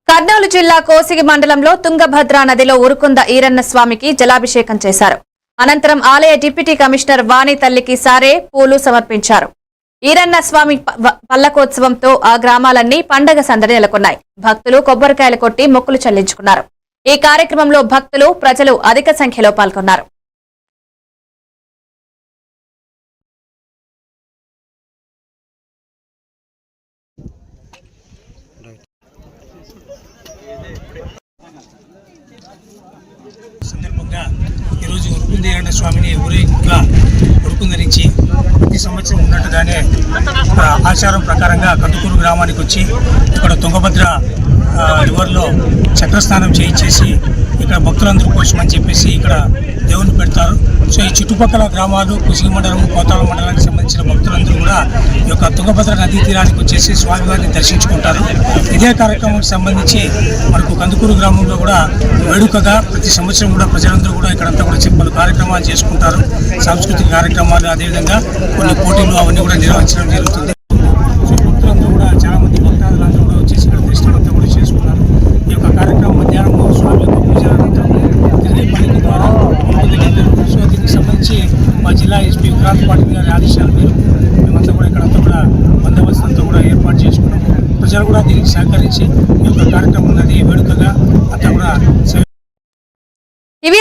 కర్నూలు జిల్లా కోసిగి మండలంలో తుంగభద్ర నదిలో ఉరుకుంద ఈరన్న స్వామికి జలాభిషేకం చేశారు. అనంతరం ఆలయ డిప్యూటీ కమిషనర్ వాణి తల్లికి సారే పూలు సమర్పించారు. ఈరన్న స్వామి పల్లకోత్సవంతో ఆ గ్రామాలన్నీ పండగ సందడి నెలకొన్నాయి. భక్తులు కొబ్బరికాయలు కొట్టి మొక్కులు చెల్లించుకున్నారు. ఈ కార్యక్రమంలో భక్తులు, ప్రజలు అధిక సంఖ్యలో పాల్గొన్నారు. సందర్భంగా ఈరోజు ఉరుకుంద ఈరన్న స్వామిని ఊరేగింపుగా ఉరుకుందరించి ప్రతి సంవత్సరం ఉన్నట్టుగానే ఆచారం ప్రకారంగా కందుకూరు గ్రామానికి వచ్చి ఇక్కడ తుంగభద్ర రివర్లో చక్రస్నానం చేయించేసి ఇక్కడ భక్తులందరూ కోసమని చెప్పేసి ఇక్కడ దేవుని పెడతారు. సో ఈ చుట్టుపక్కల గ్రామాలు కుసిగి మండలం, కోతాల మండలానికి సంబంధించిన భక్తులందరూ కూడా ఈ యొక్క తుంగభద్ర నదీ తీరానికి వచ్చేసి స్వామివారిని దర్శించుకుంటారు. ఇదే కార్యక్రమానికి సంబంధించి మనకు కందుకూరు గ్రామంలో కూడా వేడుకగా ప్రతి సంవత్సరం కూడా ప్రజలందరూ కూడా ఇక్కడంతా కూడా పలు కార్యక్రమాలు చేసుకుంటారు. సాంస్కృతిక కార్యక్రమాలు, అదేవిధంగా కొన్ని పోటీలు అవన్నీ కూడా నిర్వహించడం జరుగుతుంది. సో భక్తులందరూ కూడా చాలామంది భక్తాదులందరూ కూడా వచ్చేసి ఇక్కడ దర్శనం అంతా కూడా చేసుకున్నారు. ఈ యొక్క కార్యక్రమం మధ్యాహ్నం స్వామి యొక్క పూజల అనంతరం తిరిగి పల్లకి ద్వారా సో దీనికి సంబంధించి మా జిల్లా ఎస్పీ విక్రాంత్ పాటిల్ గారి ఆదేశాల మేరకు మేమంతా కూడా ఇక్కడంతా కూడా బందోబస్తు అంతా కూడా ఏర్పాటు చేసుకున్నాము. ప్రజలు కూడా దీనికి సహకరించి ఈ యొక్క కార్యక్రమం ఉన్నది వేడుకగా అంతా కూడా